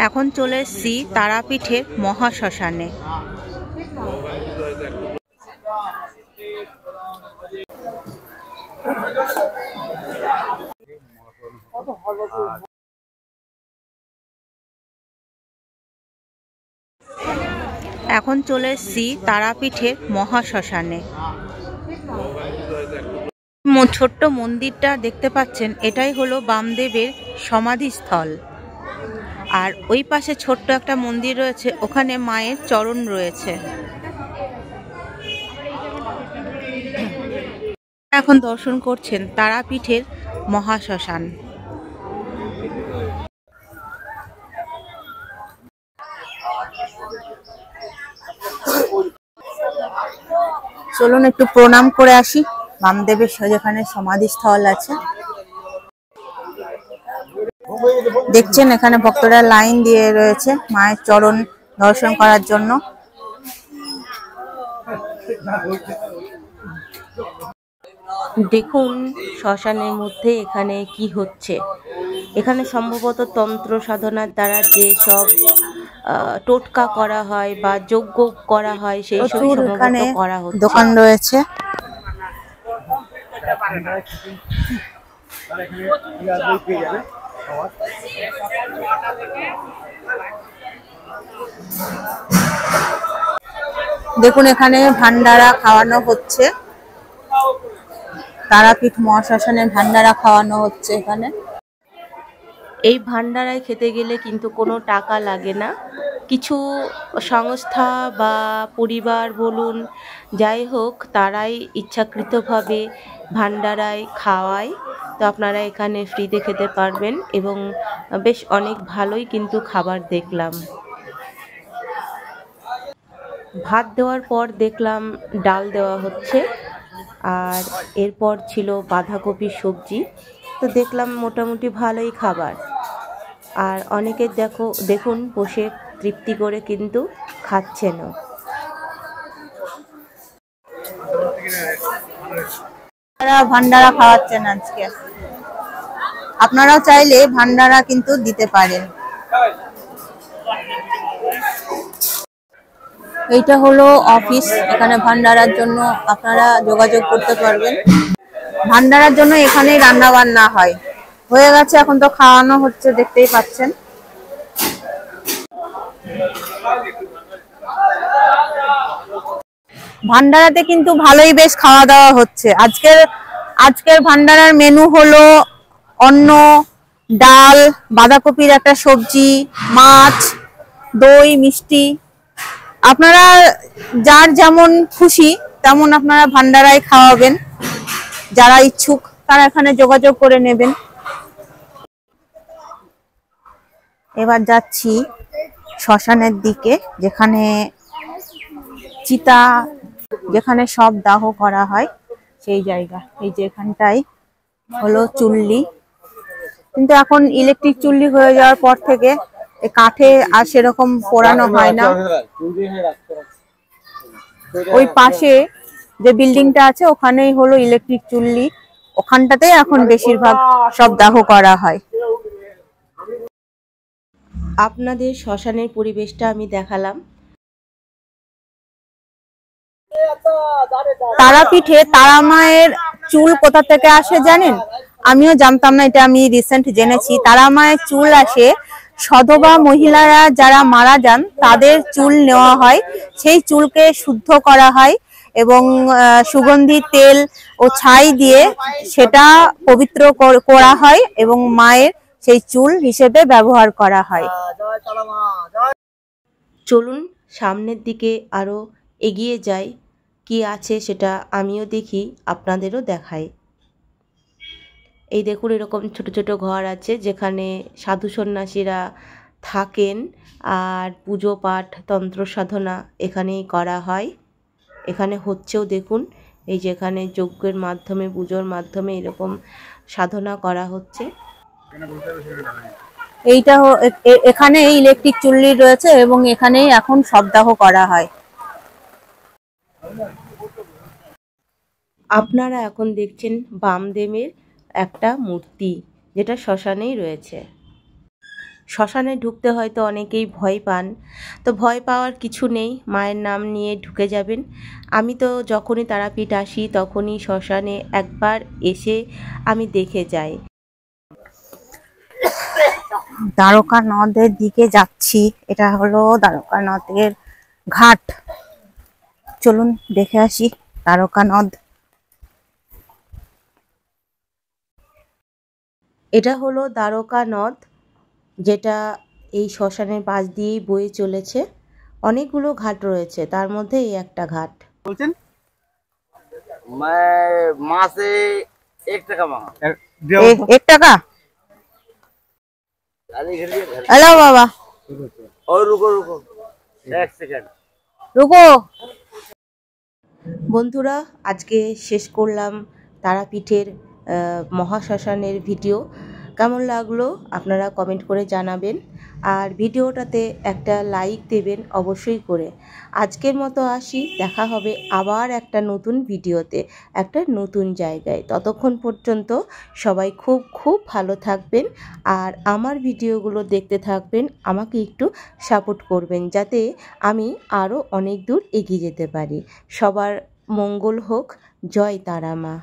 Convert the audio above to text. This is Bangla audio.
এখন চলে এসেছি তারাপীঠের মহাশ্মশানে। এখন চলে এসেছি তারাপীঠের মহাশ্মশানে। ছোট্ট মন্দিরটা দেখতে পাচ্ছেন, এটাই হলো বামদেবের সমাধিস্থল। আর ওই পাশে ছোট্ট একটা মন্দির রয়েছে, ওখানে মায়ের চরণ রয়েছে। এখন দর্শন করছেন তারাপীঠের মহাশ্মশান। চলুন একটু প্রণাম করে আসি বামদেবের যেখানে সমাধিস্থল আছে। দেখছেন এখানে ভক্তরা লাইন দিয়ে রয়েছে মায়ের চরণ দর্শন করার জন্য। দেখুন শ্মশানের মধ্যে এখানে কি হচ্ছে। এখানে সম্ভবত তন্ত্র সাধনার দ্বারা যে সব টোটকা করা হয় বা যজ্ঞ করা হয় সেই সব সম্ভবত করা হচ্ছে। দোকান রয়েছে। দেখুন এখানে ভান্ডারা খাওয়ানো হচ্ছে, তারাপীঠ মহাশ্মশানে ভান্ডারা খাওয়ানো হচ্ছে। এখানে এই ভান্ডারায় খেতে গেলে কিন্তু কোনো টাকা লাগে না। কিছু সংস্থা বা পরিবার বলুন যাই হোক, তারাই ইচ্ছাকৃতভাবে ভান্ডারায় খাওয়ায়। তো আপনারা এখানে ফ্রিতে খেতে পারবেন এবং বেশ অনেক ভালোই কিন্তু খাবার দেখলাম। ভাত দেওয়ার পর দেখলাম ডাল দেওয়া হচ্ছে, আর এরপর ছিল বাঁধাকপির সবজি। তো দেখলাম মোটামুটি ভালোই খাবার। আর অনেকে দেখুন বসে তৃপ্তি করে কিন্তু খাচ্ছেনও। ভান্ডারা খাওয়াচ্ছেন আজকে, আপনারাও চাইলে ভান্ডারা কিন্তু দিতে পারেন। এইটা হলো অফিস, এখানে ভান্ডারার জন্য আপনারা যোগাযোগ করতে পারবেন। ভান্ডারার জন্য এখানেই রান্না বান্না হয়। হয়ে গেছে, এখন তো খাওয়ানো হচ্ছে, দেখতেই পাচ্ছেন। ভান্ডারাতে কিন্তু ভালোই বেশ খাওয়া দাওয়া হচ্ছে। আজকের ভান্ডারার মেনু হলো অন্ন, ডাল, বাঁধাকপির একটা সবজি, মাছ, দই, মিষ্টি। আপনারা যার যেমন খুশি তেমন আপনারা ভান্ডারায় খাওয়াবেন। যারা ইচ্ছুক তারা এখানে যোগাযোগ করে নেবেন। এবার যাচ্ছি শ্মশানের দিকে, যেখানে চিতা, যেখানে সব দাহ করা হয় সেই জায়গা। এই যে এখানটাই হলো চুল্লি, কিন্তু এখন ইলেকট্রিক চুল্লি হয়ে যাওয়ার পর থেকে কাঠে আর সেরকম পোড়ানো হয় না। ওই পাশে যে বিল্ডিংটা আছে ওখানেই হলো ইলেকট্রিক চুল্লি, ওখানটাতেই এখন বেশিরভাগ সব দাহ করা হয়। আপনাদের শ্মশানের পরিবেশটা আমি দেখালাম। তারাপীঠে তারা মায়ের চুল কোথা থেকে আসে জানেন? আমিও জানতাম না, এটা আমি রিসেন্ট জেনেছি। তারা মায়ের চুল আসে সধবা মহিলারা যারা মারা যান তাদের চুল নেওয়া হয়, সেই চুলকে শুদ্ধ করা হয় এবং সুগন্ধি তেল ও ছাই দিয়ে সেটা পবিত্র করা হয় এবং মায়ের সেই চুল হিসেবে ব্যবহার করা হয়। চলুন সামনের দিকে আরো এগিয়ে যাই, কি আছে সেটা আমিও দেখি, আপনাদেরও দেখাই। এই দেখুন এরকম ছোট ছোট ঘর আছে যেখানে সাধু সন্ন্যাসীরা থাকেন, আর পুজো পাঠ তন্ত্র সাধনা এখানেই করা হয়। এখানে হচ্ছেও দেখুন, এই যেখানে যজ্ঞের মাধ্যমে পুজোর মাধ্যমে এরকম সাধনা করা হচ্ছে। এইটা এখানে ইলেকট্রিক চুল্লি রয়েছে এবং এখানেই এখন সবদাহ করা হয়। আপনারা এখন দেখছেন বামদেবের একটা মূর্তি, যেটা শ্মশানেই রয়েছে। শ্মশানে ঢুকতে হয়তো অনেকেই ভয় পান, তো ভয় পাওয়ার কিছু নেই, মায়ের নাম নিয়ে ঢুকে যাবেন। আমি তো যখনই তারাপীঠ আসি তখনই শ্মশানে একবার এসে আমি দেখে যাই। দ্বারকা নদের দিকে যাচ্ছি, এটা হলো দ্বারকা নদের ঘাট। চলুন দেখে আসি দ্বারকা নদ। এটা হলো দ্বারকা নদ, যেটা এই শ্মশানের পাশ দিয়েই বয়ে চলেছে। অনেকগুলো ঘাট রয়েছে, তার মধ্যে এই একটা ঘাট। বলছেন मैं माँ से 1 টাকা मांगा। 1 টাকা। अरे इधर भी घर হ্যালো বাবা, और रुको रुको 1 सेकंड। রুকো। বন্ধুরা, আজকে শেষ করলাম তারাপীঠের মহাশ্মশানের ভিডিও। কেমন লাগলো আপনারা কমেন্ট করে জানাবেন, আর ভিডিওটাতে একটা লাইক দেবেন অবশ্যই করে। আজকের মতো আসি, দেখা হবে আবার একটা নতুন ভিডিওতে, একটা নতুন জায়গায়। ততক্ষণ পর্যন্ত সবাই খুব খুব ভালো থাকবেন, আর আমার ভিডিওগুলো দেখতে থাকবেন, আমাকে একটু সাপোর্ট করবেন যাতে আমি আরও অনেক দূর এগিয়ে যেতে পারি। সবার মঙ্গল হোক। জয় তারা মা।